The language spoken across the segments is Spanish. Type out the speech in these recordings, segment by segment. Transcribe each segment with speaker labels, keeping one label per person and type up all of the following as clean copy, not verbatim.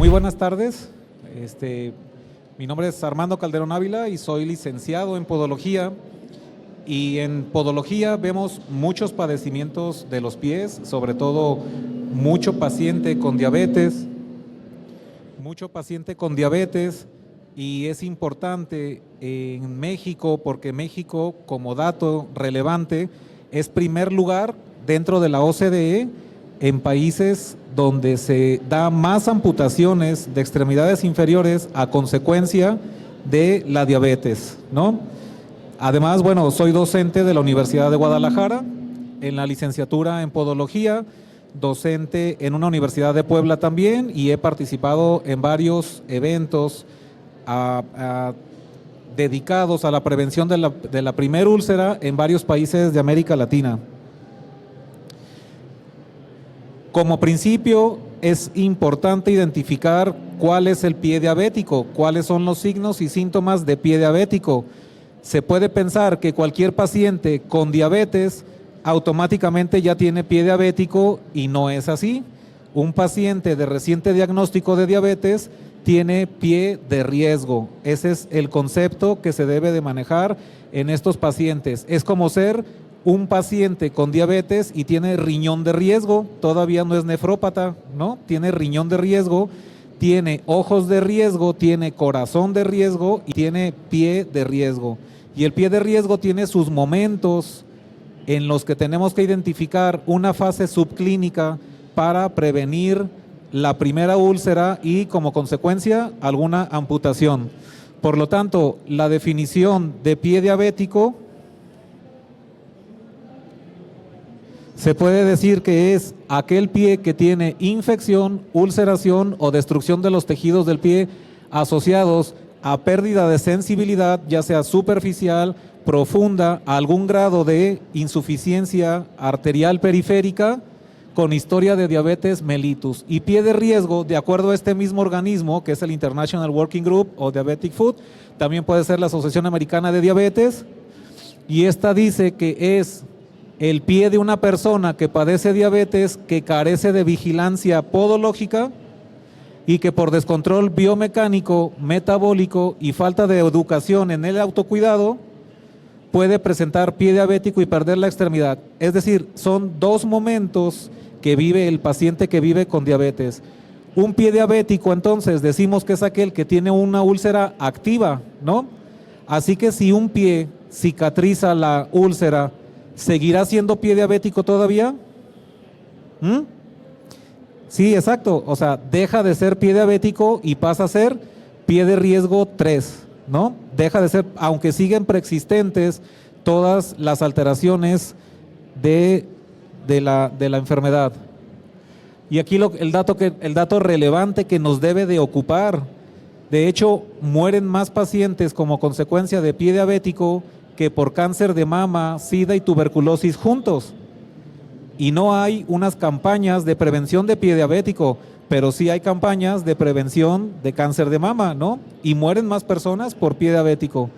Speaker 1: Muy buenas tardes. Mi nombre es Armando Calderón Ávila y soy licenciado en Podología. Y en Podología vemos muchos padecimientos de los pies, sobre todo mucho paciente con diabetes, y es importante en México porque México, como dato relevante, es primer lugar dentro de la OCDE en países donde se da más amputaciones de extremidades inferiores a consecuencia de la diabetes, ¿no? Además, bueno, soy docente de la Universidad de Guadalajara en la licenciatura en Podología, docente en una universidad de Puebla también, y he participado en varios eventos dedicados a la prevención de la primer úlcera en varios países de América Latina. Como principio, es importante identificar cuál es el pie diabético, cuáles son los signos y síntomas de pie diabético. Se puede pensar que cualquier paciente con diabetes automáticamente ya tiene pie diabético y no es así. Un paciente de reciente diagnóstico de diabetes tiene pie de riesgo. Ese es el concepto que se debe de manejar en estos pacientes. Es como ser un paciente con diabetes y tiene riñón de riesgo, todavía no es nefrópata, ¿no? Tiene riñón de riesgo, tiene ojos de riesgo, tiene corazón de riesgo y tiene pie de riesgo. Y el pie de riesgo tiene sus momentos en los que tenemos que identificar una fase subclínica para prevenir la primera úlcera y, como consecuencia, alguna amputación. Por lo tanto, la definición de pie diabético se puede decir que es aquel pie que tiene infección, ulceración o destrucción de los tejidos del pie asociados a pérdida de sensibilidad, ya sea superficial, profunda, a algún grado de insuficiencia arterial periférica con historia de diabetes mellitus. Y pie de riesgo, de acuerdo a este mismo organismo, que es el International Working Group o Diabetic Foot, también puede ser la Asociación Americana de Diabetes, y esta dice que es el pie de una persona que padece diabetes, que carece de vigilancia podológica y que por descontrol biomecánico, metabólico y falta de educación en el autocuidado puede presentar pie diabético y perder la extremidad. Es decir, son dos momentos que vive el paciente que vive con diabetes. Un pie diabético, entonces, decimos que es aquel que tiene una úlcera activa, ¿no? Así que si un pie cicatriza la úlcera, ¿seguirá siendo pie diabético todavía? Sí, exacto. O sea, deja de ser pie diabético y pasa a ser pie de riesgo 3, ¿no? Deja de ser, aunque siguen preexistentes todas las alteraciones de la enfermedad. Y aquí el dato relevante que nos debe de ocupar. De hecho, mueren más pacientes como consecuencia de pie diabético que por cáncer de mama, SIDA y tuberculosis juntos. Y no hay unas campañas de prevención de pie diabético, pero sí hay campañas de prevención de cáncer de mama, ¿no? Y mueren más personas por pie diabético.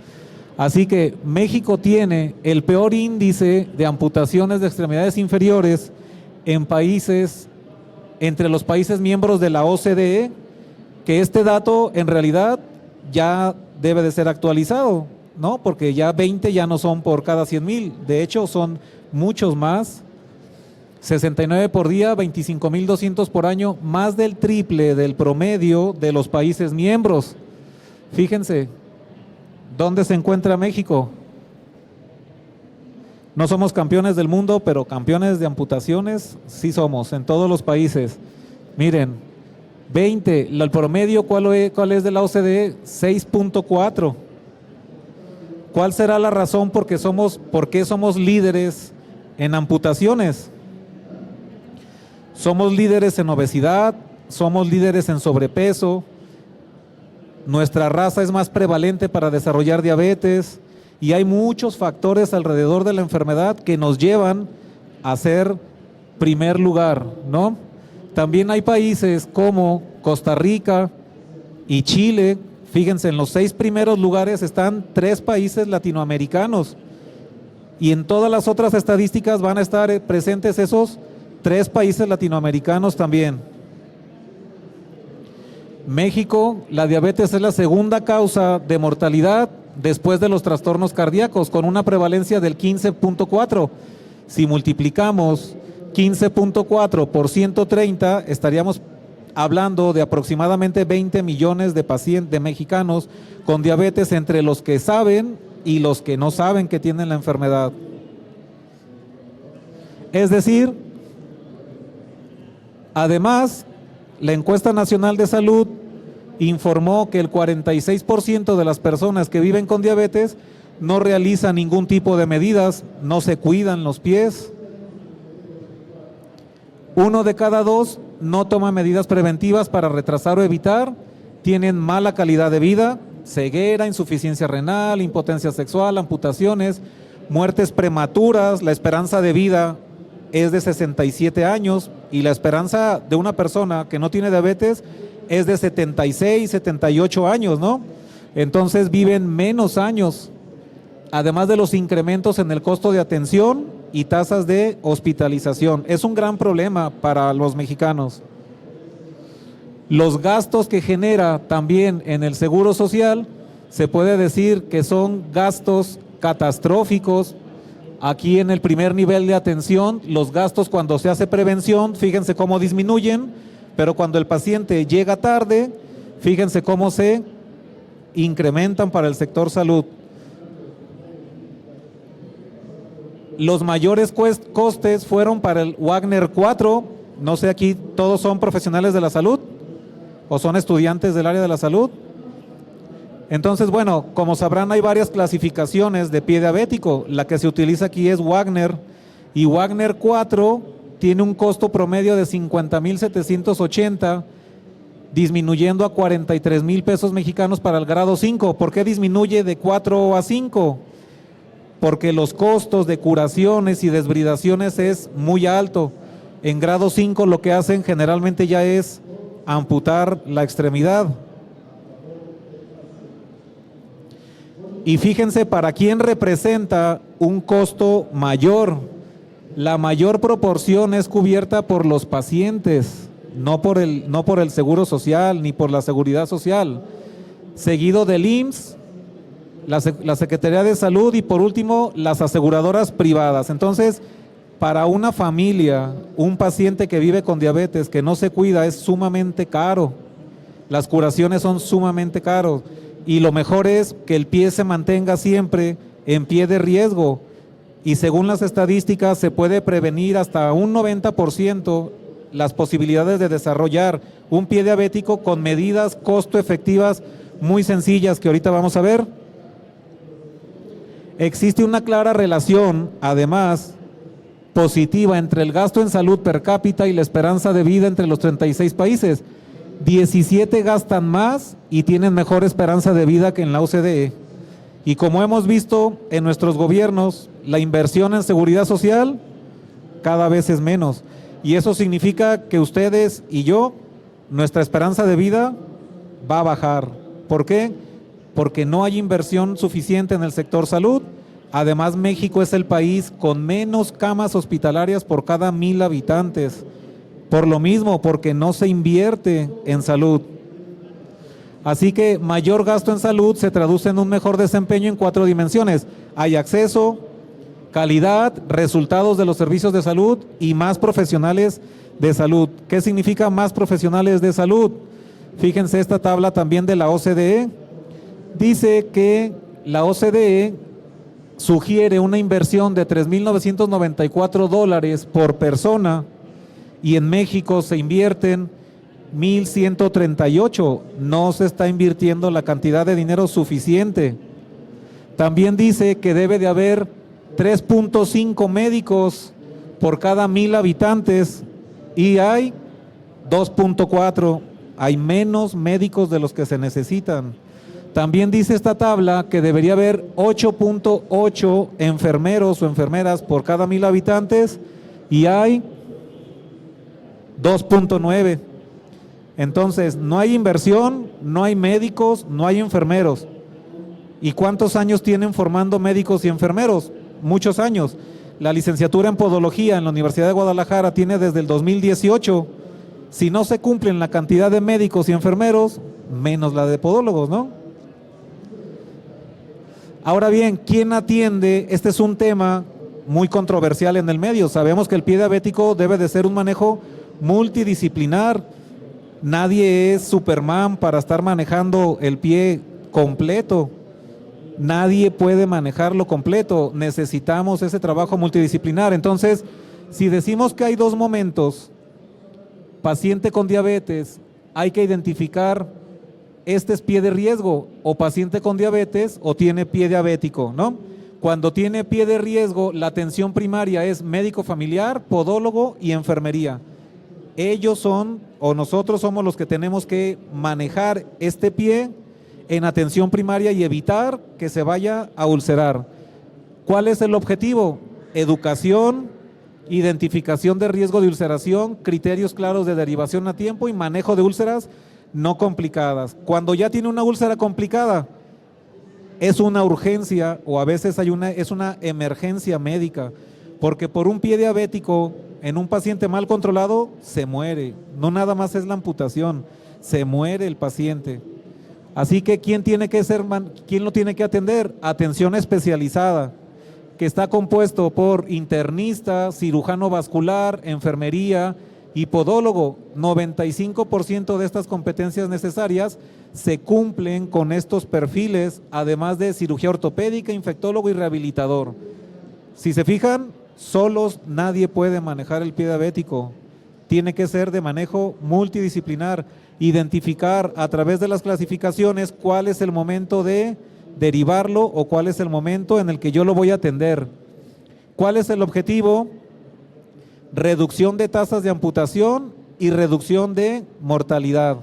Speaker 1: Así que México tiene el peor índice de amputaciones de extremidades inferiores en países, entre los países miembros de la OCDE, que este dato en realidad ya debe de ser actualizado, ¿no? Porque ya 20 ya no son por cada 100,000, de hecho son muchos más, 69 por día, 25,200 por año, más del triple del promedio de los países miembros. Fíjense, ¿dónde se encuentra México? No somos campeones del mundo, pero campeones de amputaciones sí somos, en todos los países. Miren, 20, el promedio, ¿cuál es de la OCDE? 6.4. ¿Cuál será la razón por qué somos líderes en amputaciones? Somos líderes en obesidad, somos líderes en sobrepeso, nuestra raza es más prevalente para desarrollar diabetes y hay muchos factores alrededor de la enfermedad que nos llevan a ser primer lugar, ¿no? También hay países como Costa Rica y Chile. Fíjense, en los 6 primeros lugares están 3 países latinoamericanos y en todas las otras estadísticas van a estar presentes esos 3 países latinoamericanos también. México, la diabetes es la segunda causa de mortalidad después de los trastornos cardíacos, con una prevalencia del 15.4. Si multiplicamos 15.4 por 130, estaríamos hablando de aproximadamente 20 millones de pacientes, de mexicanos con diabetes, entre los que saben y los que no saben que tienen la enfermedad. Es decir, además, la encuesta nacional de salud informó que el 46% de las personas que viven con diabetes no realizan ningún tipo de medidas, no se cuidan los pies. 1 de cada 2 no toma medidas preventivas para retrasar o evitar, tienen mala calidad de vida, ceguera, insuficiencia renal, impotencia sexual, amputaciones, muertes prematuras. La esperanza de vida es de 67 años y la esperanza de una persona que no tiene diabetes es de 76, 78 años, ¿no? Entonces viven menos años, además de los incrementos en el costo de atención y tasas de hospitalización. Es un gran problema para los mexicanos. Los gastos que genera también en el Seguro Social, se puede decir que son gastos catastróficos. Aquí en el primer nivel de atención, los gastos cuando se hace prevención, fíjense cómo disminuyen, pero cuando el paciente llega tarde, fíjense cómo se incrementan para el sector salud. Los mayores costes fueron para el Wagner 4, no sé, aquí todos son profesionales de la salud o son estudiantes del área de la salud. Entonces, bueno, como sabrán, hay varias clasificaciones de pie diabético. La que se utiliza aquí es Wagner, y Wagner 4 tiene un costo promedio de 50,780, disminuyendo a 43,000 pesos mexicanos para el grado 5. ¿Por qué disminuye de 4 a 5? Porque los costos de curaciones y desbridaciones es muy alto. En grado 5 lo que hacen generalmente ya es amputar la extremidad. Y fíjense para quién representa un costo mayor. La mayor proporción es cubierta por los pacientes, no por el Seguro Social ni por la Seguridad Social. Seguido del IMSS, la Secretaría de Salud y por último las aseguradoras privadas. Entonces, para una familia, un paciente que vive con diabetes, que no se cuida, es sumamente caro. Las curaciones son sumamente caros. Y lo mejor es que el pie se mantenga siempre en pie de riesgo. Y según las estadísticas se puede prevenir hasta un 90% las posibilidades de desarrollar un pie diabético con medidas costo efectivas muy sencillas que ahorita vamos a ver. Existe una clara relación, además, positiva entre el gasto en salud per cápita y la esperanza de vida entre los 36 países. 17 gastan más y tienen mejor esperanza de vida que en la OCDE. Y como hemos visto en nuestros gobiernos, la inversión en seguridad social cada vez es menos. Y eso significa que ustedes y yo, nuestra esperanza de vida va a bajar. ¿Por qué? Porque no hay inversión suficiente en el sector salud. Además, México es el país con menos camas hospitalarias por cada 1,000 habitantes. Por lo mismo, porque no se invierte en salud. Así que mayor gasto en salud se traduce en un mejor desempeño en 4 dimensiones. Hay acceso, calidad, resultados de los servicios de salud y más profesionales de salud. ¿Qué significa más profesionales de salud? Fíjense esta tabla también de la OCDE. Dice que la OCDE sugiere una inversión de $3,994 por persona y en México se invierten 1,138. No se está invirtiendo la cantidad de dinero suficiente. También dice que debe de haber 3.5 médicos por cada 1,000 habitantes y hay 2.4. Hay menos médicos de los que se necesitan. También dice esta tabla que debería haber 8.8 enfermeros o enfermeras por cada 1,000 habitantes y hay 2.9. Entonces, no hay inversión, no hay médicos, no hay enfermeros. ¿Y cuántos años tienen formando médicos y enfermeros? Muchos años. La licenciatura en podología en la Universidad de Guadalajara tiene desde el 2018 Si no se cumplen la cantidad de médicos y enfermeros, menos la de podólogos, ¿no? Ahora bien, ¿quién atiende? Este es un tema muy controversial en el medio. Sabemos que el pie diabético debe de ser un manejo multidisciplinar. Nadie es Superman para estar manejando el pie completo. Nadie puede manejarlo completo. Necesitamos ese trabajo multidisciplinar. Entonces, si decimos que hay dos momentos, paciente con diabetes, hay que identificar, este es pie de riesgo, o paciente con diabetes, o tiene pie diabético, ¿no? Cuando tiene pie de riesgo, la atención primaria es médico familiar, podólogo y enfermería. Ellos son, o nosotros somos los que tenemos que manejar este pie en atención primaria y evitar que se vaya a ulcerar. ¿Cuál es el objetivo? Educación, identificación de riesgo de ulceración, criterios claros de derivación a tiempo y manejo de úlceras no complicadas. Cuando ya tiene una úlcera complicada, es una urgencia o a veces es una emergencia médica, porque por un pie diabético en un paciente mal controlado se muere. No nada más es la amputación, se muere el paciente. Así que ¿quién lo tiene que atender? Atención especializada, que está compuesto por internista, cirujano vascular, enfermería y podólogo. 95% de estas competencias necesarias se cumplen con estos perfiles, además de cirugía ortopédica, infectólogo y rehabilitador. Si se fijan, solos nadie puede manejar el pie diabético. Tiene que ser de manejo multidisciplinar, identificar a través de las clasificaciones cuál es el momento de derivarlo o cuál es el momento en el que yo lo voy a atender. ¿Cuál es el objetivo? Reducción de tasas de amputación y reducción de mortalidad.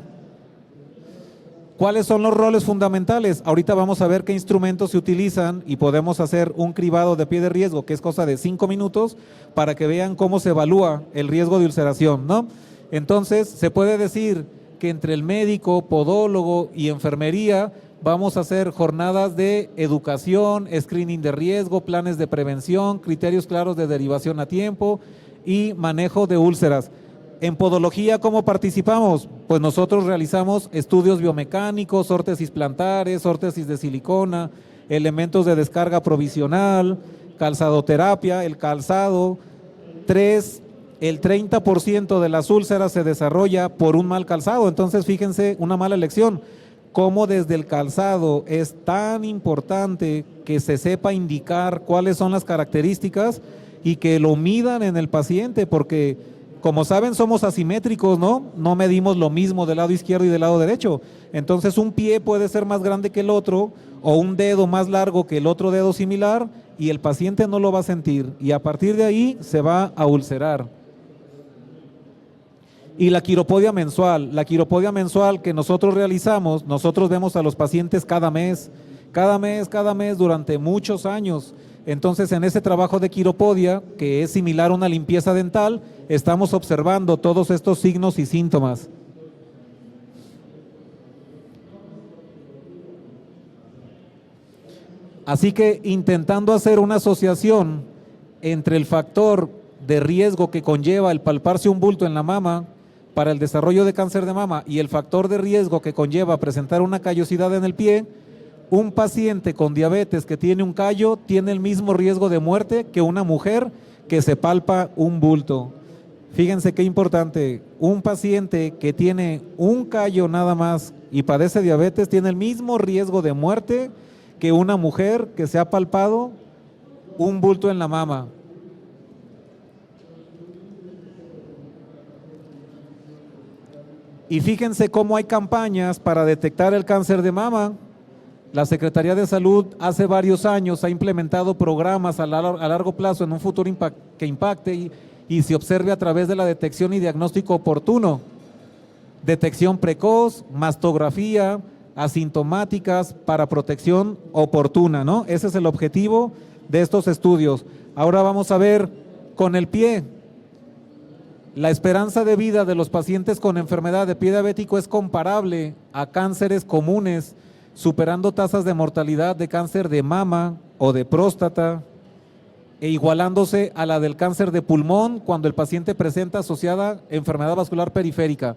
Speaker 1: ¿Cuáles son los roles fundamentales? Ahorita vamos a ver qué instrumentos se utilizan y podemos hacer un cribado de pie de riesgo, que es cosa de 5 minutos, para que vean cómo se evalúa el riesgo de ulceración, ¿no? Entonces, se puede decir que entre el médico, podólogo y enfermería vamos a hacer jornadas de educación, screening de riesgo, planes de prevención, criterios claros de derivación a tiempo y manejo de úlceras. En podología, ¿cómo participamos? Pues nosotros realizamos estudios biomecánicos, órtesis plantares, órtesis de silicona, elementos de descarga provisional, calzadoterapia, el calzado. El 30% de las úlceras se desarrolla por un mal calzado. Entonces, fíjense, una mala elección. Cómo desde el calzado es tan importante que se sepa indicar cuáles son las características y que lo midan en el paciente, porque como saben somos asimétricos, ¿no? No medimos lo mismo del lado izquierdo y del lado derecho. Entonces un pie puede ser más grande que el otro o un dedo más largo que el otro dedo similar y el paciente no lo va a sentir y a partir de ahí se va a ulcerar. Y la quiropodia mensual que nosotros realizamos, nosotros vemos a los pacientes cada mes durante muchos años. Entonces, en ese trabajo de quiropodia, que es similar a una limpieza dental, estamos observando todos estos signos y síntomas. Así que intentando hacer una asociación entre el factor de riesgo que conlleva el palparse un bulto en la mama para el desarrollo de cáncer de mama y el factor de riesgo que conlleva presentar una callosidad en el pie, un paciente con diabetes que tiene un callo tiene el mismo riesgo de muerte que una mujer que se palpa un bulto. Fíjense qué importante, un paciente que tiene un callo nada más y padece diabetes tiene el mismo riesgo de muerte que una mujer que se ha palpado un bulto en la mama. Y fíjense cómo hay campañas para detectar el cáncer de mama. La Secretaría de Salud hace varios años ha implementado programas a largo plazo en un futuro que impacte y se observe a través de la detección y diagnóstico oportuno. Detección precoz, mastografía, asintomáticas para protección oportuna, ¿no? Ese es el objetivo de estos estudios. Ahora vamos a ver con el pie. La esperanza de vida de los pacientes con enfermedad de pie diabético es comparable a cánceres comunes, superando tasas de mortalidad de cáncer de mama o de próstata. e igualándose a la del cáncer de pulmón cuando el paciente presenta asociada enfermedad vascular periférica.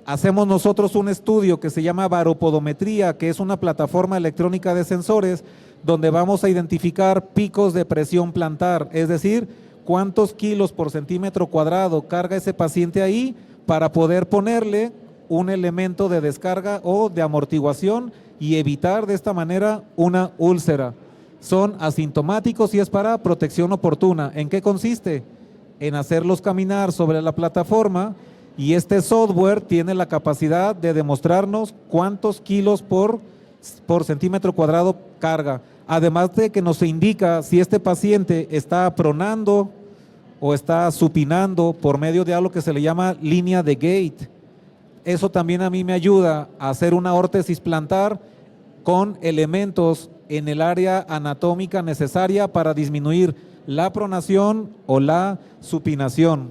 Speaker 1: Hacemos nosotros un estudio que se llama baropodometría, que es una plataforma electrónica de sensores donde vamos a identificar picos de presión plantar, es decir, cuántos kilos por centímetro cuadrado carga ese paciente ahí para poder ponerle un elemento de descarga o de amortiguación y evitar de esta manera una úlcera. Son asintomáticos y es para protección oportuna. ¿En qué consiste? En hacerlos caminar sobre la plataforma y este software tiene la capacidad de demostrarnos cuántos kilos por centímetro cuadrado carga. Además de que nos indica si este paciente está pronando o está supinando por medio de algo que se le llama línea de Gait. Eso también a mí me ayuda a hacer una órtesis plantar con elementos en el área anatómica necesaria para disminuir la pronación o la supinación.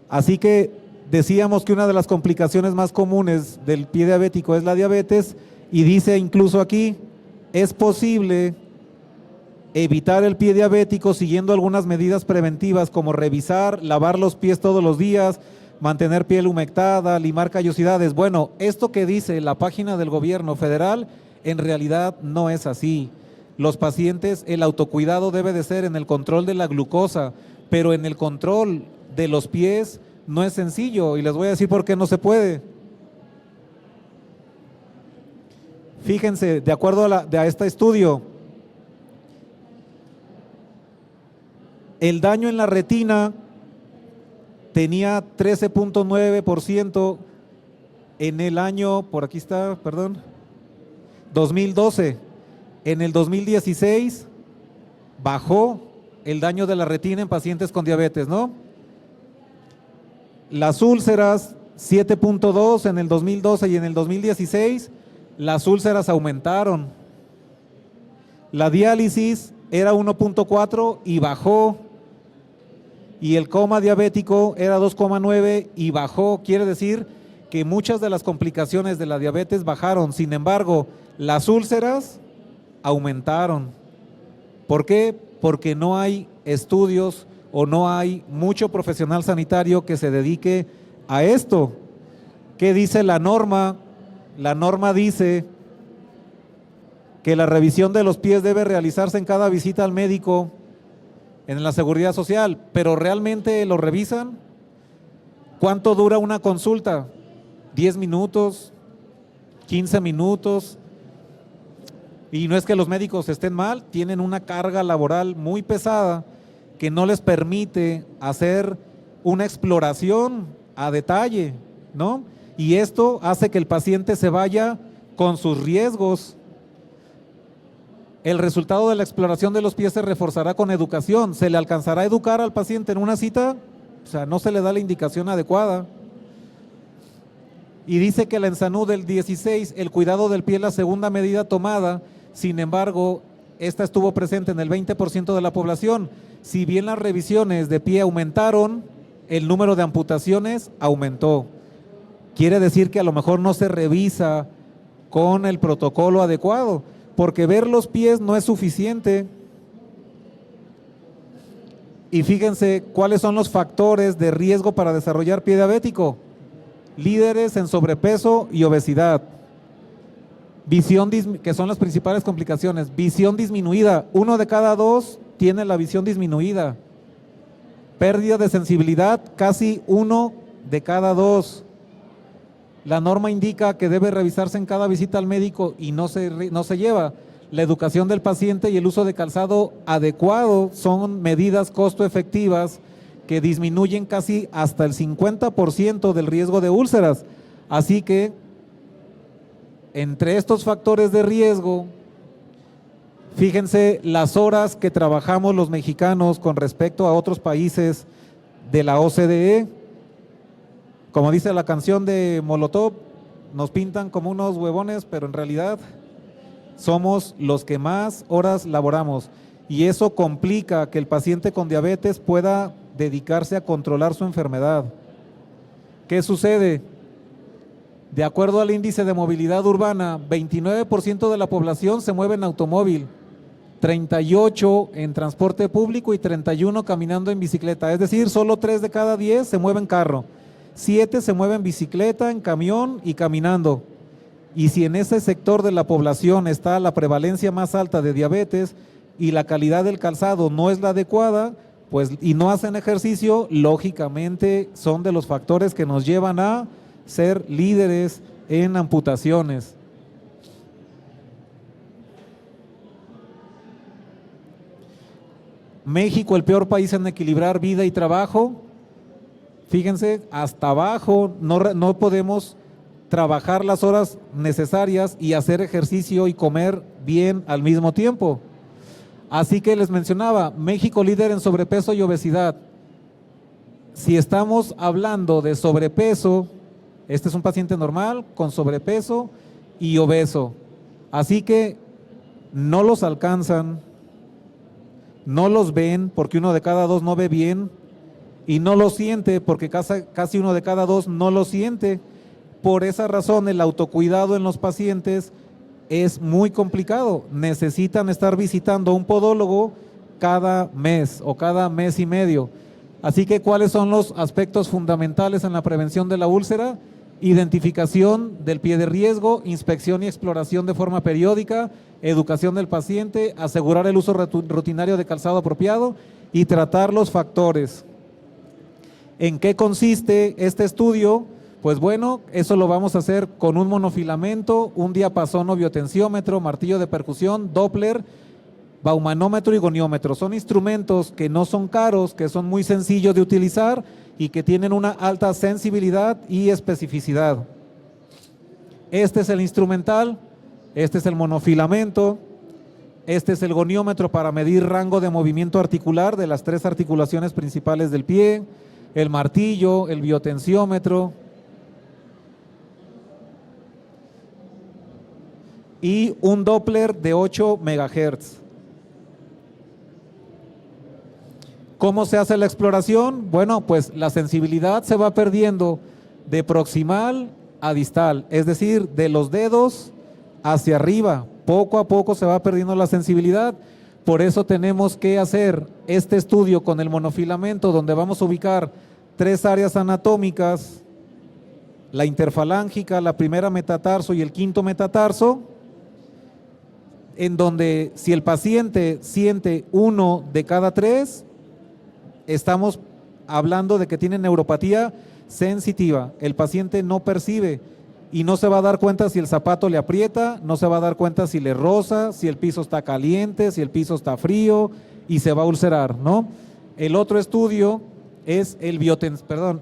Speaker 1: Así que decíamos que una de las complicaciones más comunes del pie diabético es la diabetes y dice incluso aquí, es posible evitar el pie diabético siguiendo algunas medidas preventivas como revisar, lavar los pies todos los días, mantener piel humectada, limar callosidades. Bueno, esto que dice la página del gobierno federal en realidad no es así. Los pacientes, el autocuidado debe de ser en el control de la glucosa, pero en el control de los pies no es sencillo y les voy a decir por qué no se puede. Fíjense, de acuerdo a este estudio, el daño en la retina tenía 13.9% en el año, por aquí está, perdón, 2012. En el 2016 bajó el daño de la retina en pacientes con diabetes, ¿no? Las úlceras, 7.2 en el 2012 y en el 2016, las úlceras aumentaron. La diálisis era 1.4 y bajó. Y el coma diabético era 2.9 y bajó. Quiere decir que muchas de las complicaciones de la diabetes bajaron. Sin embargo, las úlceras aumentaron. ¿Por qué? Porque no hay estudios o no hay mucho profesional sanitario que se dedique a esto. ¿Qué dice la norma? La norma dice que la revisión de los pies debe realizarse en cada visita al médico en la Seguridad Social, pero ¿realmente lo revisan? ¿Cuánto dura una consulta? ¿10 minutos? ¿15 minutos? Y no es que los médicos estén mal, tienen una carga laboral muy pesada que no les permite hacer una exploración a detalle, ¿no? Y esto hace que el paciente se vaya con sus riesgos. El resultado de la exploración de los pies se reforzará con educación. ¿Se le alcanzará a educar al paciente en una cita? O sea, no se le da la indicación adecuada. Y dice que la ENSANU del 16, el cuidado del pie es la segunda medida tomada, sin embargo, esta estuvo presente en el 20% de la población. Si bien las revisiones de pie aumentaron, el número de amputaciones aumentó. Quiere decir que a lo mejor no se revisa con el protocolo adecuado, porque ver los pies no es suficiente. Y fíjense cuáles son los factores de riesgo para desarrollar pie diabético. Líderes en sobrepeso y obesidad. Visión, que son las principales complicaciones. Visión disminuida. 1 de cada 2 tiene la visión disminuida. Pérdida de sensibilidad, casi 1 de cada 2. La norma indica que debe revisarse en cada visita al médico y no se lleva. La educación del paciente y el uso de calzado adecuado son medidas costo efectivas que disminuyen casi hasta el 50% del riesgo de úlceras. Así que, entre estos factores de riesgo, fíjense las horas que trabajamos los mexicanos con respecto a otros países de la OCDE. Como dice la canción de Molotov, nos pintan como unos huevones, pero en realidad somos los que más horas laboramos. Y eso complica que el paciente con diabetes pueda dedicarse a controlar su enfermedad. ¿Qué sucede? De acuerdo al índice de movilidad urbana, 29% de la población se mueve en automóvil. 38 en transporte público y 31 caminando en bicicleta. Es decir, solo 3 de cada 10 se mueven en carro, 7 se mueven en bicicleta, en camión y caminando. Y si en ese sector de la población está la prevalencia más alta de diabetes y la calidad del calzado no es la adecuada, pues y no hacen ejercicio, lógicamente son de los factores que nos llevan a ser líderes en amputaciones. México, el peor país en equilibrar vida y trabajo. Fíjense, hasta abajo no podemos trabajar las horas necesarias y hacer ejercicio y comer bien al mismo tiempo. Así que les mencionaba, México líder en sobrepeso y obesidad. Si estamos hablando de sobrepeso, este es un paciente normal con sobrepeso y obeso. Así que no los alcanzan, no los ven porque 1 de cada 2 no ve bien y no lo siente porque casi 1 de cada 2 no lo siente. Por esa razón el autocuidado en los pacientes es muy complicado. Necesitan estar visitando a un podólogo cada mes o cada mes y medio. Así que, ¿cuáles son los aspectos fundamentales en la prevención de la úlcera? Identificación del pie de riesgo, inspección y exploración de forma periódica, educación del paciente, asegurar el uso rutinario de calzado apropiado y tratar los factores. ¿En qué consiste este estudio? Pues bueno, eso lo vamos a hacer con un monofilamento, un diapasón o biotensiómetro, martillo de percusión, Doppler, baumanómetro y goniómetro. Son instrumentos que no son caros, que son muy sencillos de utilizar y que tienen una alta sensibilidad y especificidad. Este es el instrumental, este es el monofilamento, este es el goniómetro para medir rango de movimiento articular de las 3 articulaciones principales del pie, el martillo, el biotensiómetro y un Doppler de 8 MHz. ¿Cómo se hace la exploración? Bueno, pues la sensibilidad se va perdiendo de proximal a distal, es decir, de los dedos hacia arriba. Poco a poco se va perdiendo la sensibilidad. Por eso tenemos que hacer este estudio con el monofilamento, donde vamos a ubicar 3 áreas anatómicas, la interfalángica, la primera metatarso y el quinto metatarso, en donde si el paciente siente 1 de cada 3, estamos hablando de que tiene neuropatía sensitiva. El paciente no percibe y no se va a dar cuenta si el zapato le aprieta, no se va a dar cuenta si le roza, si el piso está caliente, si el piso está frío y se va a ulcerar, ¿no? El otro estudio es el diapasón.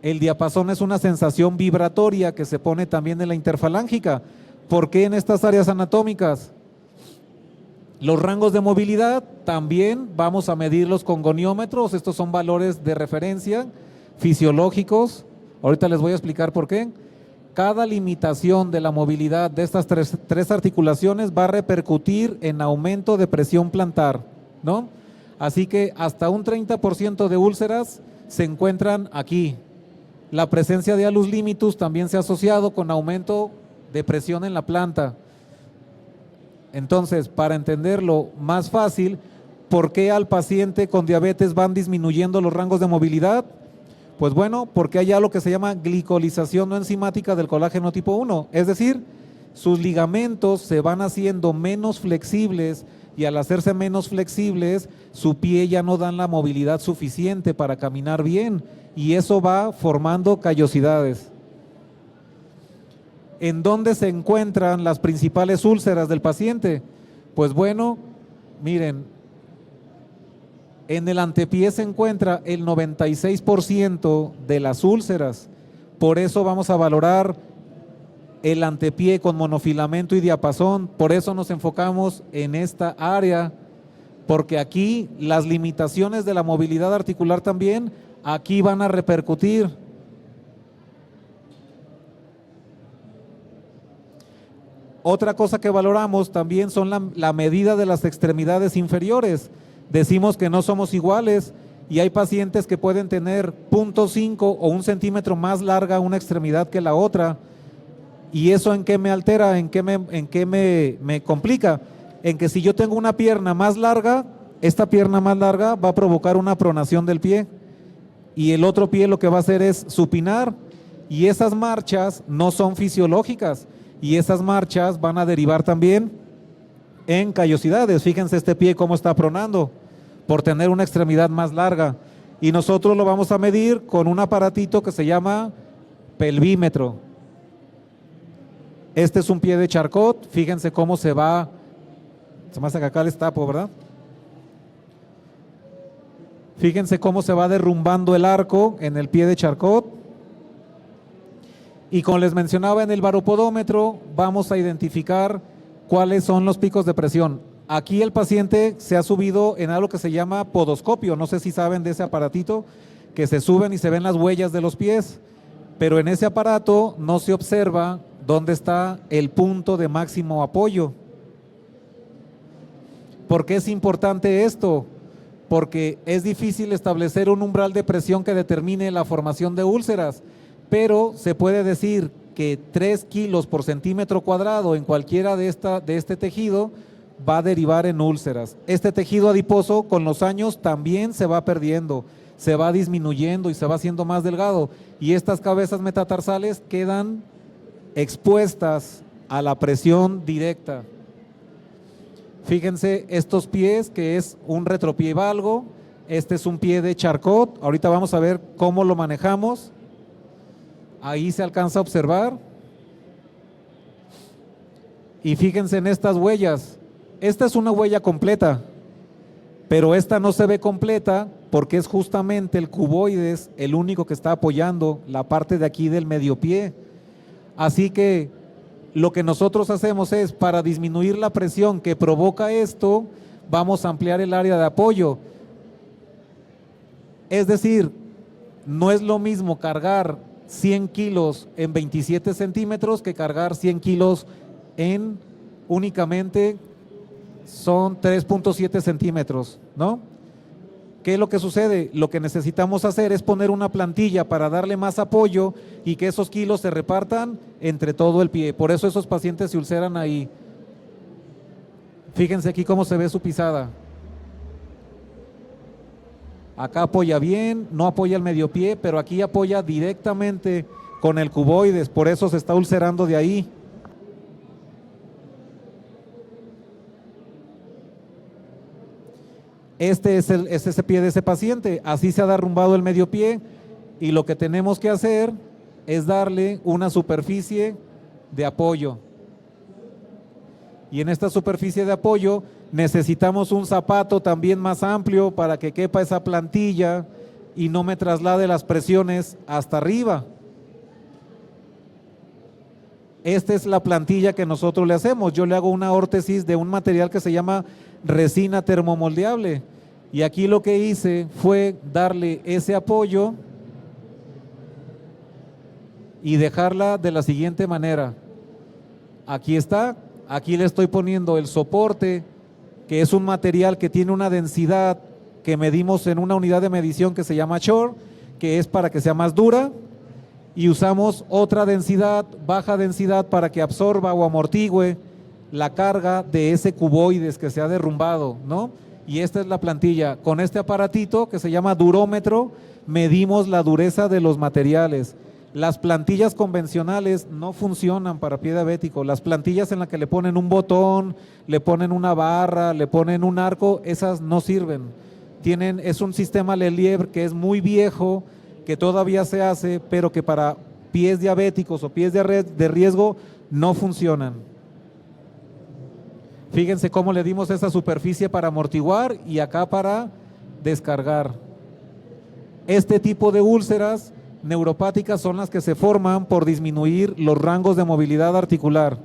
Speaker 1: El diapasón es una sensación vibratoria que se pone también en la interfalángica. ¿Por qué en estas áreas anatómicas? Los rangos de movilidad también vamos a medirlos con goniómetros. Estos son valores de referencia fisiológicos. Ahorita les voy a explicar por qué. Cada limitación de la movilidad de estas tres articulaciones va a repercutir en aumento de presión plantar, ¿no? Así que hasta un 30% de úlceras se encuentran aquí. La presencia de alus limitus también se ha asociado con aumento de presión en la planta. Entonces, para entenderlo más fácil, ¿por qué al paciente con diabetes van disminuyendo los rangos de movilidad? Pues bueno, porque hay algo que se llama glicolización no enzimática del colágeno tipo 1, es decir, sus ligamentos se van haciendo menos flexibles y al hacerse menos flexibles, su pie ya no dan la movilidad suficiente para caminar bien y eso va formando callosidades. ¿En dónde se encuentran las principales úlceras del paciente? Pues bueno, miren, en el antepié se encuentra el 96% de las úlceras. Por eso vamos a valorar el antepié con monofilamento y diapasón. Por eso nos enfocamos en esta área, porque aquí las limitaciones de la movilidad articular también, aquí van a repercutir. Otra cosa que valoramos también son la medida de las extremidades inferiores. Decimos que no somos iguales y hay pacientes que pueden tener 0.5 o 1 centímetro más larga una extremidad que la otra. ¿Y eso en qué me altera? ¿En qué me complica? en que si yo tengo una pierna más larga, esta pierna más larga va a provocar una pronación del pie y el otro pie lo que va a hacer es supinar, y esas marchas no son fisiológicas y esas marchas van a derivar también en callosidades. Fíjense este pie cómo está pronando por tener una extremidad más larga, y nosotros lo vamos a medir con un aparatito que se llama pelvímetro. Este es un pie de Charcot, fíjense cómo se va, se me hace que acá les tapo, ¿verdad? Fíjense cómo se va derrumbando el arco en el pie de Charcot. Y como les mencionaba, en el baropodómetro vamos a identificar cuáles son los picos de presión. Aquí el paciente se ha subido en algo que se llama podoscopio, no sé si saben de ese aparatito, que se suben y se ven las huellas de los pies, pero en ese aparato no se observa dónde está el punto de máximo apoyo. ¿Por qué es importante esto? Porque es difícil establecer un umbral de presión que determine la formación de úlceras, pero se puede decir que 3 kilos por centímetro cuadrado en cualquiera de este tejido va a derivar en úlceras. Este tejido adiposo con los años también se va perdiendo, se va disminuyendo y se va haciendo más delgado, y estas cabezas metatarsales quedan expuestas a la presión directa. Fíjense estos pies, que es un retropie valgo, este es un pie de Charcot, ahorita vamos a ver cómo lo manejamos. Ahí se alcanza a observar. Y fíjense en estas huellas. Esta es una huella completa, pero esta no se ve completa porque es justamente el cuboides el único que está apoyando la parte de aquí del medio pie. Así que lo que nosotros hacemos es, para disminuir la presión que provoca esto, vamos a ampliar el área de apoyo. Es decir, no es lo mismo cargar 100 kilos en 27 centímetros que cargar 100 kilos en únicamente son 3.7 centímetros, ¿no? ¿Qué es lo que sucede? Lo que necesitamos hacer es poner una plantilla para darle más apoyo y que esos kilos se repartan entre todo el pie. Por eso esos pacientes se ulceran ahí. Fíjense aquí cómo se ve su pisada. Acá apoya bien, no apoya el medio pie, pero aquí apoya directamente con el cuboides, por eso se está ulcerando de ahí. Este es ese pie de ese paciente, así se ha derrumbado el medio pie, y lo que tenemos que hacer es darle una superficie de apoyo. Y en esta superficie de apoyo necesitamos un zapato también más amplio para que quepa esa plantilla y no me traslade las presiones hasta arriba. Esta es la plantilla que nosotros le hacemos. Yo le hago una órtesis de un material que se llama resina termomoldeable, y aquí lo que hice fue darle ese apoyo y dejarla de la siguiente manera. Aquí está, aquí le estoy poniendo el soporte, que es un material que tiene una densidad que medimos en una unidad de medición que se llama Shore, que es para que sea más dura, y usamos otra densidad, baja densidad, para que absorba o amortigüe la carga de ese cuboides que se ha derrumbado, ¿no? Y esta es la plantilla. Con este aparatito que se llama durómetro, medimos la dureza de los materiales. Las plantillas convencionales no funcionan para pie diabético. Las plantillas en las que le ponen un botón, le ponen una barra, le ponen un arco, esas no sirven. Es un sistema Lelièvre que es muy viejo, que todavía se hace, pero que para pies diabéticos o pies de riesgo no funcionan. Fíjense cómo le dimos esa superficie para amortiguar y acá para descargar. Este tipo de úlceras neuropáticas son las que se forman por disminuir los rangos de movilidad articular.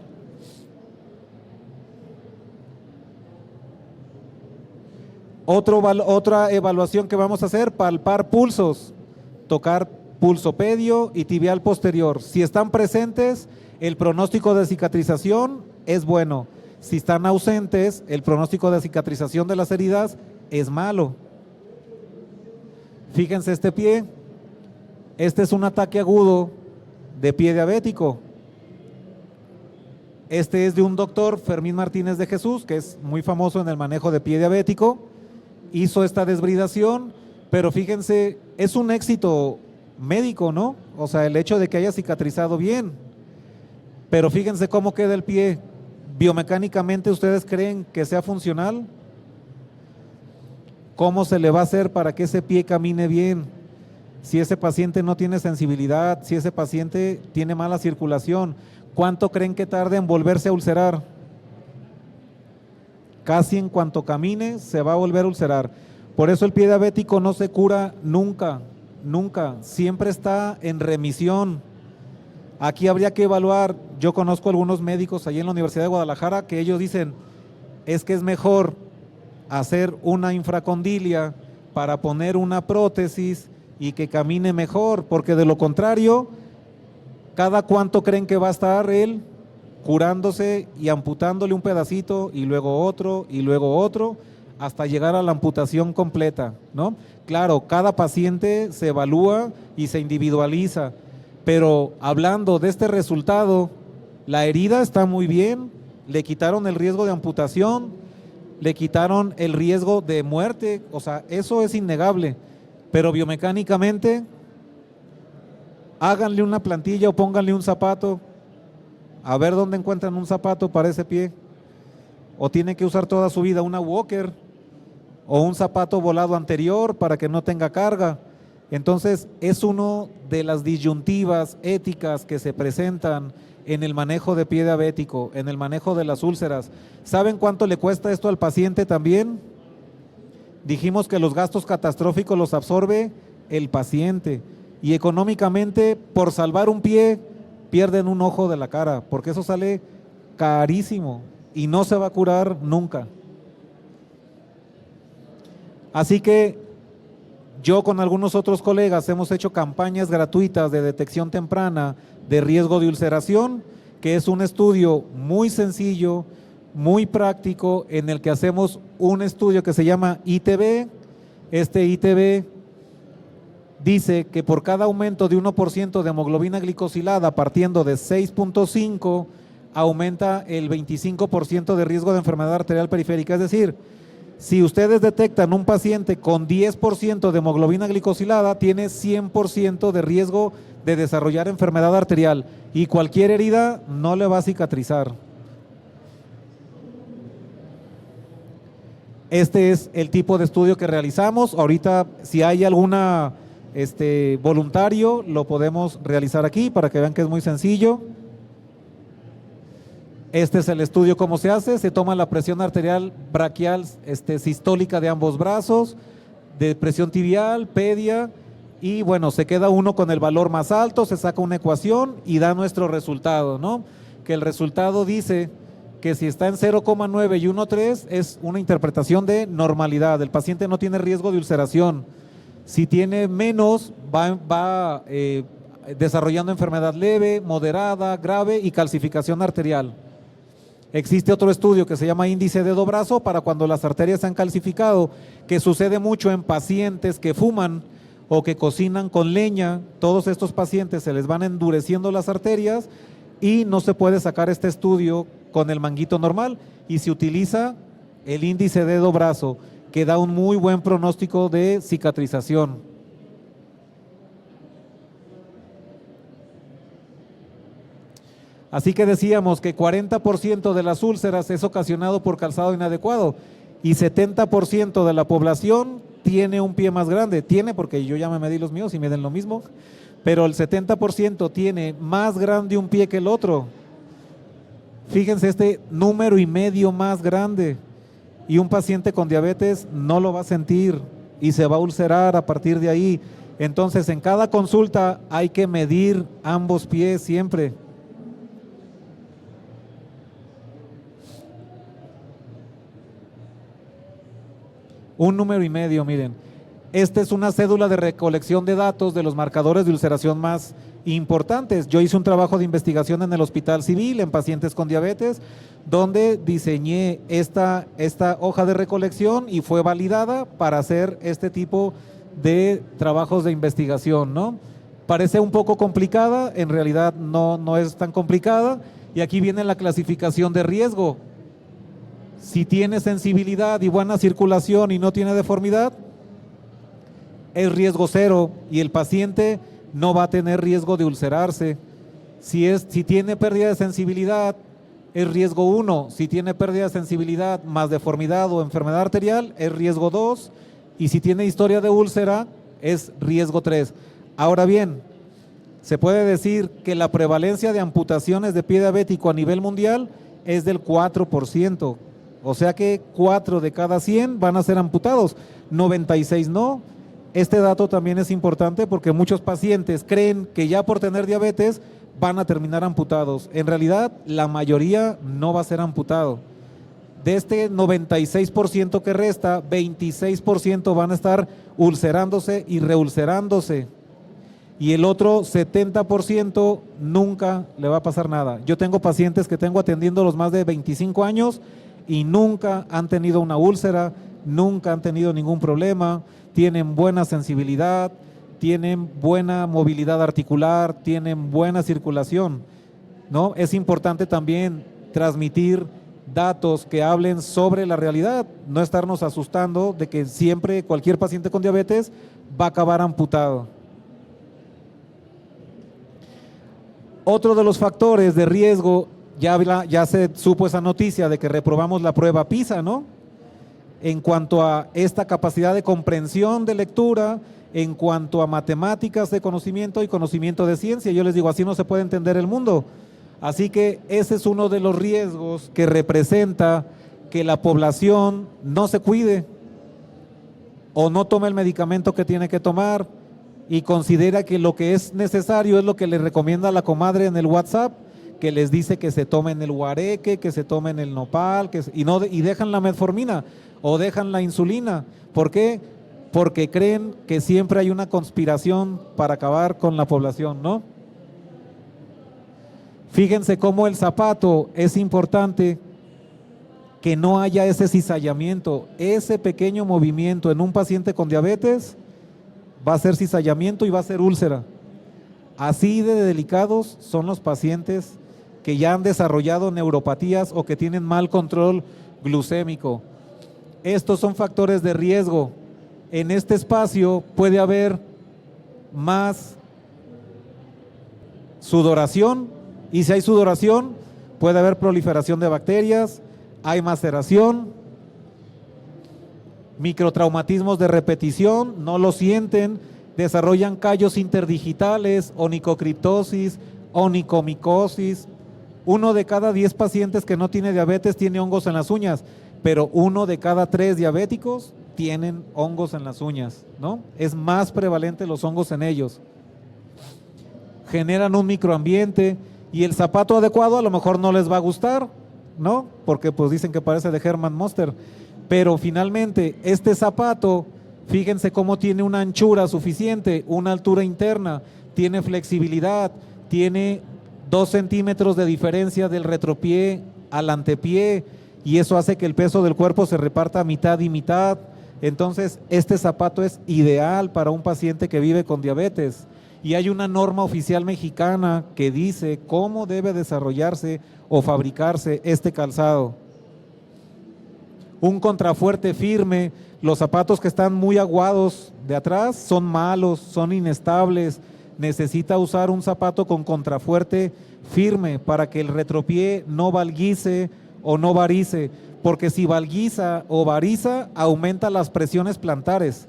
Speaker 1: Otra evaluación que vamos a hacer: palpar pulsos, tocar pulsopedio y tibial posterior. Si están presentes, el pronóstico de cicatrización es bueno. Si están ausentes, el pronóstico de cicatrización de las heridas es malo. Fíjense este pie. Este es un ataque agudo de pie diabético. Este es de un doctor, Fermín Martínez de Jesús, que es muy famoso en el manejo de pie diabético. Hizo esta desbridación, pero fíjense, es un éxito médico, ¿no? O sea, el hecho de que haya cicatrizado bien. Pero fíjense cómo queda el pie. Biomecánicamente, ¿ustedes creen que sea funcional? ¿Cómo se le va a hacer para que ese pie camine bien? Si ese paciente no tiene sensibilidad, si ese paciente tiene mala circulación, ¿cuánto creen que tarde en volverse a ulcerar? Casi en cuanto camine se va a volver a ulcerar. Por eso el pie diabético no se cura nunca, nunca, siempre está en remisión. Aquí habría que evaluar, yo conozco algunos médicos allí en la Universidad de Guadalajara que ellos dicen, es que es mejor hacer una infracondilia para poner una prótesis y que camine mejor, porque de lo contrario, ¿cada cuánto creen que va a estar él curándose y amputándole un pedacito y luego otro, hasta llegar a la amputación completa, ¿no? Claro, cada paciente se evalúa y se individualiza, pero hablando de este resultado, la herida está muy bien, le quitaron el riesgo de amputación, le quitaron el riesgo de muerte, o sea, eso es innegable, pero biomecánicamente, háganle una plantilla o pónganle un zapato, a ver dónde encuentran un zapato para ese pie, o tiene que usar toda su vida una walker, o un zapato volado anterior para que no tenga carga. Entonces es una de las disyuntivas éticas que se presentan en el manejo de pie diabético, en el manejo de las úlceras. ¿Saben cuánto le cuesta esto al paciente también? Dijimos que los gastos catastróficos los absorbe el paciente y económicamente por salvar un pie pierden un ojo de la cara, porque eso sale carísimo y no se va a curar nunca. Así que yo con algunos otros colegas hemos hecho campañas gratuitas de detección temprana de riesgo de ulceración, que es un estudio muy sencillo, muy práctico, en el que hacemos un estudio que se llama ITB. Este ITB dice que por cada aumento de 1% de hemoglobina glicosilada partiendo de 6.5, aumenta el 25% de riesgo de enfermedad arterial periférica. Es decir, si ustedes detectan un paciente con 10% de hemoglobina glicosilada, tiene 100% de riesgo de desarrollar enfermedad arterial y cualquier herida no le va a cicatrizar. Este es el tipo de estudio que realizamos. Ahorita, si hay alguna voluntario, lo podemos realizar aquí para que vean que es muy sencillo. Este es el estudio, cómo se hace. Se toma la presión arterial braquial sistólica de ambos brazos, de presión tibial, pedia, y bueno, se queda uno con el valor más alto, se saca una ecuación y da nuestro resultado, ¿no? Que el resultado dice que si está en 0,9 y 1,3 es una interpretación de normalidad. El paciente no tiene riesgo de ulceración. Si tiene menos, va desarrollando enfermedad leve, moderada, grave y calcificación arterial. Existe otro estudio que se llama índice dedo brazo para cuando las arterias se han calcificado, que sucede mucho en pacientes que fuman o que cocinan con leña. Todos estos pacientes se les van endureciendo las arterias y no se puede sacar este estudio con el manguito normal y se utiliza el índice dedo brazo, que da un muy buen pronóstico de cicatrización. Así que decíamos que 40% de las úlceras es ocasionado por calzado inadecuado y 70% de la población tiene un pie más grande. Tiene, porque yo ya me medí los míos y miden lo mismo, pero el 70% tiene más grande un pie que el otro. Fíjense, este número y medio más grande, y un paciente con diabetes no lo va a sentir y se va a ulcerar a partir de ahí. Entonces, en cada consulta hay que medir ambos pies siempre. Un número y medio, miren. Esta es una cédula de recolección de datos de los marcadores de ulceración más importantes. Yo hice un trabajo de investigación en el Hospital Civil en pacientes con diabetes, donde diseñé esta hoja de recolección y fue validada para hacer este tipo de trabajos de investigación, ¿no? Parece un poco complicada, en realidad no es tan complicada, Y aquí viene la clasificación de riesgo. Si tiene sensibilidad y buena circulación y no tiene deformidad, es riesgo 0 y el paciente no va a tener riesgo de ulcerarse. Si tiene pérdida de sensibilidad, es riesgo 1. Si tiene pérdida de sensibilidad más deformidad o enfermedad arterial, es riesgo 2. Y si tiene historia de úlcera, es riesgo 3. Ahora bien, se puede decir que la prevalencia de amputaciones de pie diabético a nivel mundial es del 4%. O sea que 4 de cada 100 van a ser amputados, 96 no. Este dato también es importante porque muchos pacientes creen que ya por tener diabetes van a terminar amputados. En realidad, la mayoría no va a ser amputado. De este 96% que resta, 26% van a estar ulcerándose y reulcerándose. Y el otro 70% nunca le va a pasar nada. Yo tengo pacientes que tengo atendiéndolos más de 25 años y nunca han tenido una úlcera, nunca han tenido ningún problema, tienen buena sensibilidad, tienen buena movilidad articular, tienen buena circulación, ¿no? Es importante también transmitir datos que hablen sobre la realidad, no estarnos asustando de que siempre cualquier paciente con diabetes va a acabar amputado. Otro de los factores de riesgo, ya se supo esa noticia de que reprobamos la prueba PISA, ¿no? En cuanto a esta capacidad de comprensión de lectura, en cuanto a matemáticas de conocimiento y conocimiento de ciencia. Yo les digo, así no se puede entender el mundo. Así que ese es uno de los riesgos que representa que la población no se cuide o no tome el medicamento que tiene que tomar y considera que lo que es necesario es lo que le recomienda la comadre en el WhatsApp, que les dice que se tomen el guareque, que se tomen el nopal, y dejan la metformina o dejan la insulina. ¿Por qué? Porque creen que siempre hay una conspiración para acabar con la población, ¿no? Fíjense cómo el zapato es importante que no haya ese cizallamiento, ese pequeño movimiento en un paciente con diabetes va a ser cizallamiento y va a ser úlcera. Así de delicados son los pacientes que ya han desarrollado neuropatías o que tienen mal control glucémico. Estos son factores de riesgo. En este espacio puede haber más sudoración y si hay sudoración puede haber proliferación de bacterias, hay maceración, microtraumatismos de repetición, no lo sienten, desarrollan callos interdigitales, onicocriptosis, onicomicosis. 1 de cada 10 pacientes que no tiene diabetes tiene hongos en las uñas, pero 1 de cada 3 diabéticos tienen hongos en las uñas, ¿no? Es más prevalente los hongos en ellos. Generan un microambiente y el zapato adecuado a lo mejor no les va a gustar, ¿no? Porque pues dicen que parece de Herman Monster, pero finalmente este zapato, fíjense cómo tiene una anchura suficiente, una altura interna, tiene flexibilidad, tiene 2 centímetros de diferencia del retropié al antepié y eso hace que el peso del cuerpo se reparta a mitad y mitad. Entonces, este zapato es ideal para un paciente que vive con diabetes. Y hay una norma oficial mexicana que dice cómo debe desarrollarse o fabricarse este calzado. Un contrafuerte firme, los zapatos que están muy aguados de atrás son malos, son inestables. Necesita usar un zapato con contrafuerte firme para que el retropié no valguice o no varice, porque si valguiza o variza, aumenta las presiones plantares.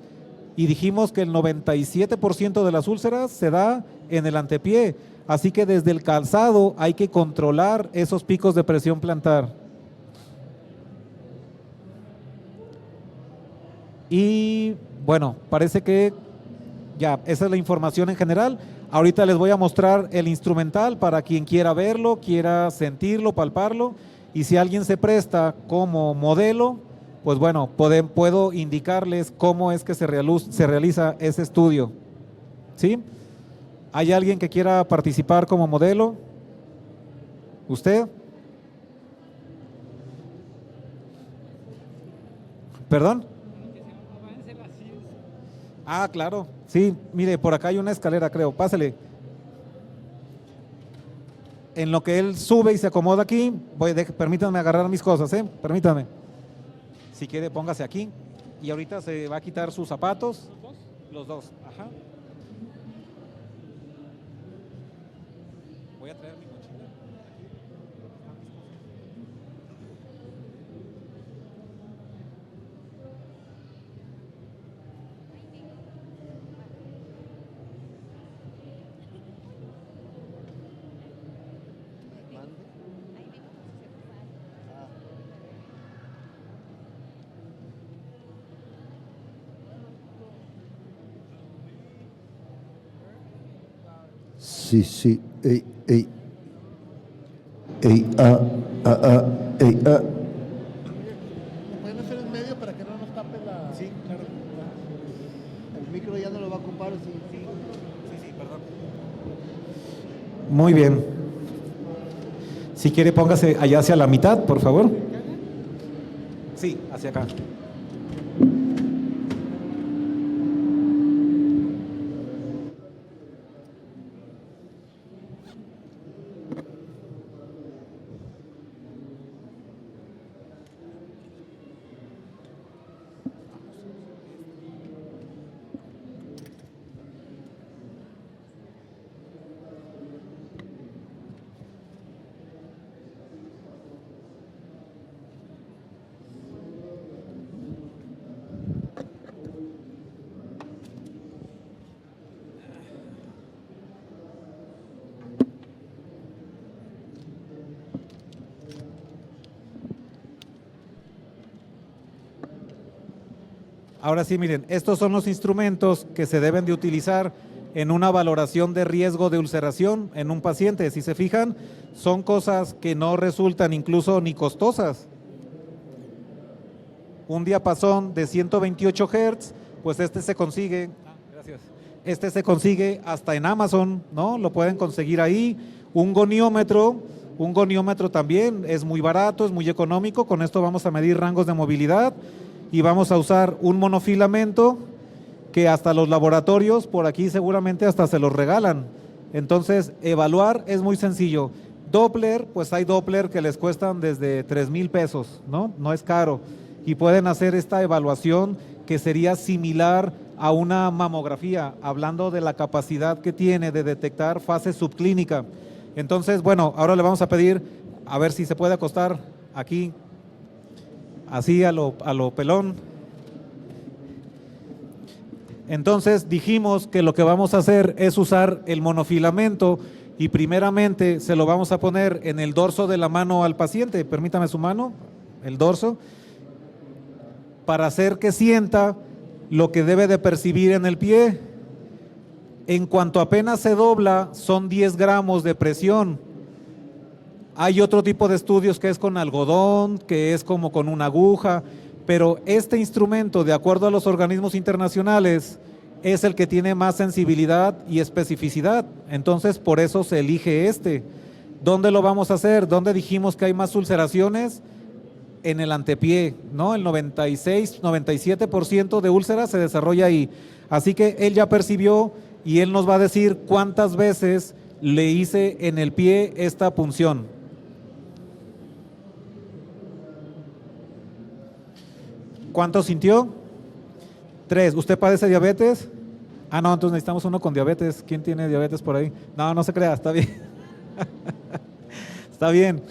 Speaker 1: Y dijimos que el 97% de las úlceras se da en el antepié, así que desde el calzado hay que controlar esos picos de presión plantar. Y bueno, parece que ya, esa es la información en general. Ahorita les voy a mostrar el instrumental para quien quiera verlo, quiera sentirlo, palparlo. Y si alguien se presta como modelo, pues bueno, puedo indicarles cómo es que se realiza ese estudio. ¿Sí? ¿Hay alguien que quiera participar como modelo? ¿Usted? ¿Perdón? Ah, claro. Sí, mire, por acá hay una escalera, creo. Pásale. En lo que él sube y se acomoda aquí, permítanme agarrar mis cosas, permítanme. Si quiere, póngase aquí. Y ahorita se va a quitar sus zapatos. Los dos. Ajá. Voy a traer mi mochila.
Speaker 2: Sí, sí. Ey, ey. Ey, ey,
Speaker 3: ¿Lo pueden hacer en medio para que no nos tape la...?
Speaker 1: Sí, claro.
Speaker 3: El micro ya no lo va a ocupar, sí.
Speaker 1: Sí, perdón. Muy bien. Si quiere, póngase allá hacia la mitad, por favor. Sí, hacia acá. Ahora sí, miren, estos son los instrumentos que se deben de utilizar en una valoración de riesgo de ulceración en un paciente. Si se fijan, son cosas que no resultan incluso ni costosas. Un diapasón de 128 Hz, pues este se consigue, gracias. Este se consigue hasta en Amazon, ¿no? Lo pueden conseguir ahí. Un goniómetro también es muy barato, es muy económico. Con esto vamos a medir rangos de movilidad. Y vamos a usar un monofilamento que hasta los laboratorios por aquí seguramente hasta se los regalan. Entonces, evaluar es muy sencillo. Doppler, pues hay Doppler que les cuestan desde 3,000 pesos, ¿no? No es caro. Y pueden hacer esta evaluación que sería similar a una mamografía, hablando de la capacidad que tiene de detectar fase subclínica. Entonces, bueno, ahora le vamos a pedir a ver si se puede acostar aquí. Así a lo pelón. Entonces dijimos que lo que vamos a hacer es usar el monofilamento y primeramente se lo vamos a poner en el dorso de la mano al paciente. Permítame su mano, el dorso, para hacer que sienta lo que debe de percibir en el pie. En cuanto apenas se dobla, son 10 gramos de presión. Hay otro tipo de estudios que es con algodón, que es como con una aguja, pero este instrumento, de acuerdo a los organismos internacionales, es el que tiene más sensibilidad y especificidad. Entonces, por eso se elige este. ¿Dónde lo vamos a hacer? ¿Dónde dijimos que hay más ulceraciones? En el antepié, ¿no? El 96, 97% de úlceras se desarrolla ahí. Así que él ya percibió y él nos va a decir cuántas veces le hice en el pie esta punción. ¿Cuánto sintió? 3. ¿Usted padece diabetes? Ah, no, entonces necesitamos uno con diabetes. ¿Quién tiene diabetes por ahí? No, no se crea, está bien. Está bien.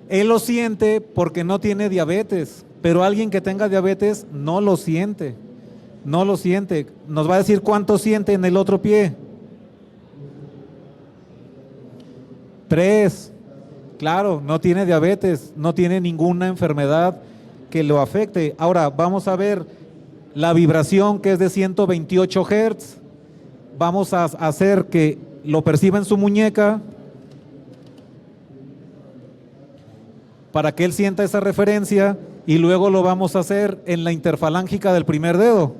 Speaker 1: Él lo siente porque no tiene diabetes, pero alguien que tenga diabetes no lo siente. No lo siente. Nos va a decir cuánto siente en el otro pie. 3. Claro, no tiene diabetes, no tiene ninguna enfermedad que lo afecte. Ahora vamos a ver la vibración, que es de 128 Hz. Vamos a hacer que lo perciba en su muñeca para que él sienta esa referencia y luego lo vamos a hacer en la interfalángica del primer dedo.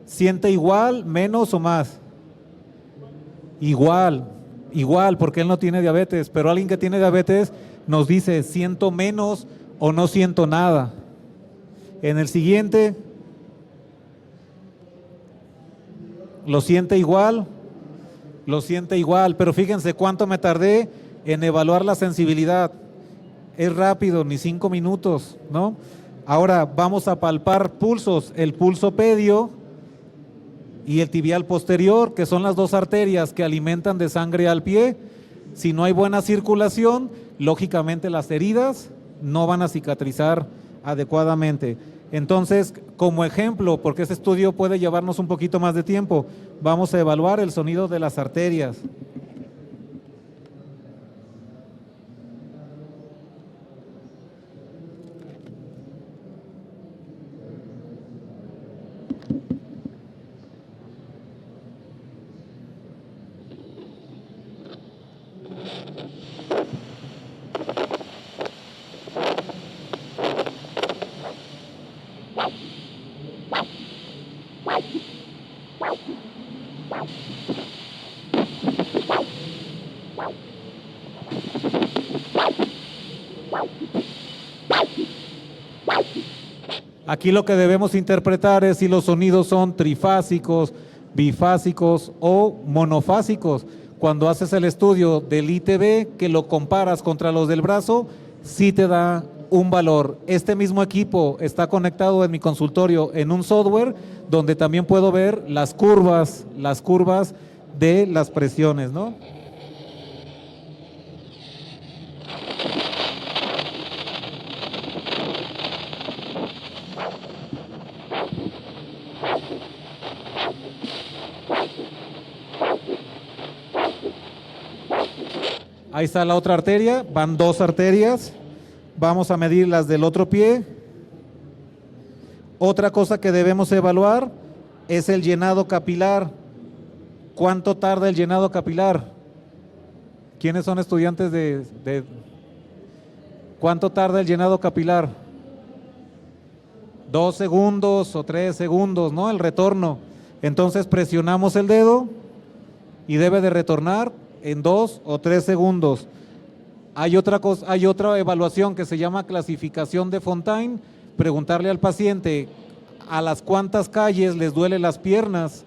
Speaker 1: ¿Siente igual, menos o más? Igual, porque él no tiene diabetes, pero alguien que tiene diabetes nos dice siento menos o no siento nada. En el siguiente, ¿lo siente igual? lo siente igual, pero fíjense cuánto me tardé en evaluar la sensibilidad. Es rápido, ni 5 minutos, ¿no? Ahora vamos a palpar pulsos, el pulso pedio y el tibial posterior, que son las dos arterias que alimentan de sangre al pie. Si no hay buena circulación, lógicamente las heridas no van a cicatrizar adecuadamente. Entonces, como ejemplo, porque ese estudio puede llevarnos un poquito más de tiempo, vamos a evaluar el sonido de las arterias. Aquí lo que debemos interpretar es si los sonidos son trifásicos, bifásicos o monofásicos. Cuando haces el estudio del ITB, que lo comparas contra los del brazo, sí te da un valor. Este mismo equipo está conectado en mi consultorio en un software donde también puedo ver las curvas de las presiones, ¿no? Ahí está la otra arteria, van 2 arterias. Vamos a medir las del otro pie. Otra cosa que debemos evaluar es el llenado capilar. ¿Cuánto tarda el llenado capilar? ¿Quiénes son estudiantes de cuánto tarda el llenado capilar? 2 segundos o 3 segundos, ¿no? El retorno. Entonces presionamos el dedo y debe de retornar en 2 o 3 segundos. Hay otra evaluación que se llama clasificación de Fontaine, preguntarle al paciente a las cuántas calles les duele las piernas.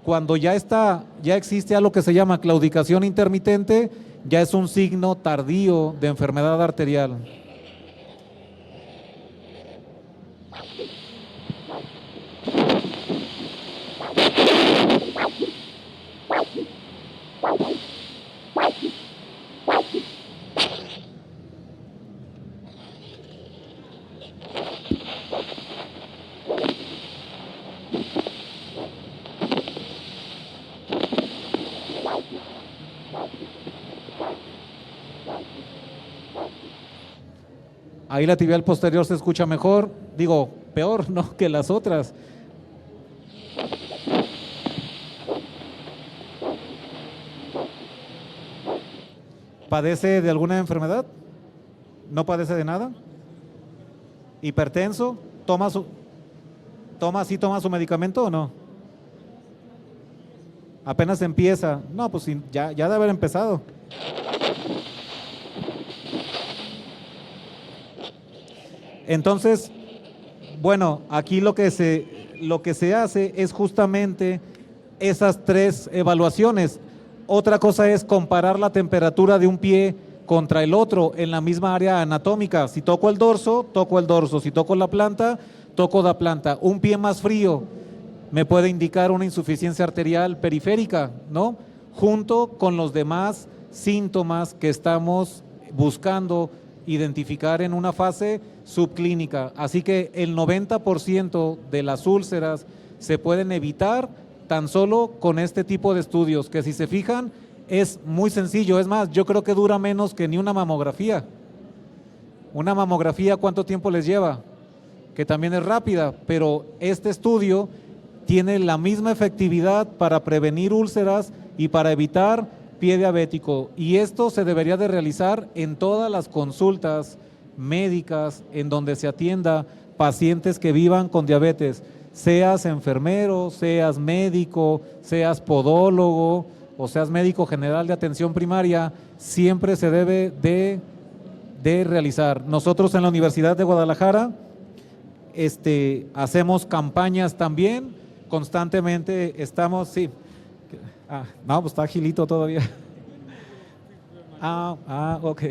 Speaker 1: Cuando ya existe algo que se llama claudicación intermitente, ya es un signo tardío de enfermedad arterial. Ahí la tibial posterior se escucha mejor, digo, peor, ¿no?, que las otras. ¿Padece de alguna enfermedad? ¿No padece de nada? ¿Hipertenso? ¿Toma su medicamento o no? Apenas empieza. No, pues ya debe haber empezado. Entonces, bueno, aquí lo que se hace es justamente esas 3 evaluaciones. Otra cosa es comparar la temperatura de un pie contra el otro en la misma área anatómica. Si toco el dorso, toco el dorso. Si toco la planta, toco la planta. Un pie más frío me puede indicar una insuficiencia arterial periférica, ¿no? Junto con los demás síntomas que estamos buscando identificar en una fase subclínica. Así que el 90% de las úlceras se pueden evitar tan solo con este tipo de estudios, que si se fijan es muy sencillo. Es más, yo creo que dura menos que ni una mamografía. Una mamografía, ¿cuánto tiempo les lleva? Que también es rápida, pero este estudio tiene la misma efectividad para prevenir úlceras y para evitar pie diabético, y esto se debería de realizar en todas las consultas médicas en donde se atienda pacientes que vivan con diabetes, seas enfermero, seas médico, seas podólogo o seas médico general de atención primaria, siempre se debe de realizar. Nosotros en la Universidad de Guadalajara hacemos campañas también, constantemente estamos, sí, No, pues está agilito todavía. Ok.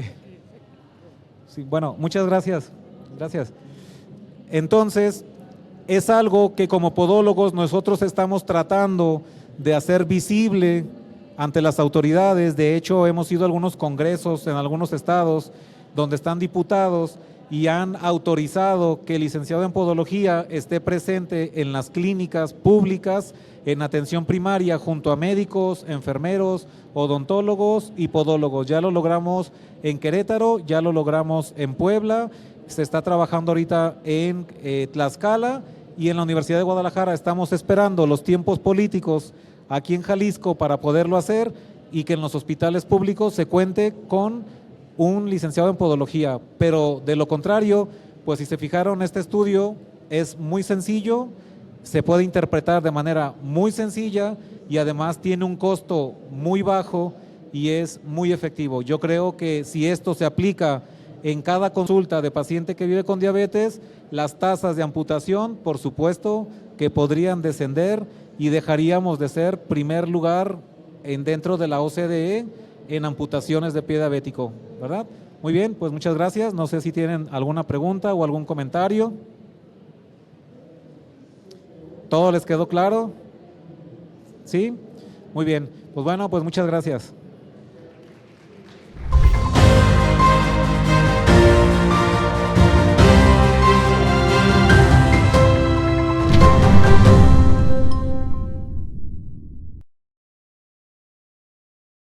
Speaker 1: Sí, bueno, muchas gracias. Gracias. Entonces, es algo que como podólogos nosotros estamos tratando de hacer visible ante las autoridades. De hecho, hemos ido a algunos congresos en algunos estados donde están diputados y han autorizado que el licenciado en podología esté presente en las clínicas públicas en atención primaria junto a médicos, enfermeros, odontólogos y podólogos. Ya lo logramos en Querétaro, ya lo logramos en Puebla, se está trabajando ahorita en Tlaxcala y en la Universidad de Guadalajara. Estamos esperando los tiempos políticos aquí en Jalisco para poderlo hacer y que en los hospitales públicos se cuente con un licenciado en podología, pero de lo contrario, pues si se fijaron, este estudio es muy sencillo, se puede interpretar de manera muy sencilla y además tiene un costo muy bajo y es muy efectivo. Yo creo que si esto se aplica en cada consulta de paciente que vive con diabetes, las tasas de amputación, por supuesto, que podrían descender y dejaríamos de ser primer lugar dentro de la OCDE en amputaciones de pie diabético, ¿verdad? Muy bien, pues muchas gracias. No sé si tienen alguna pregunta o algún comentario. ¿Todo les quedó claro? ¿Sí? Muy bien. Pues bueno, pues muchas gracias.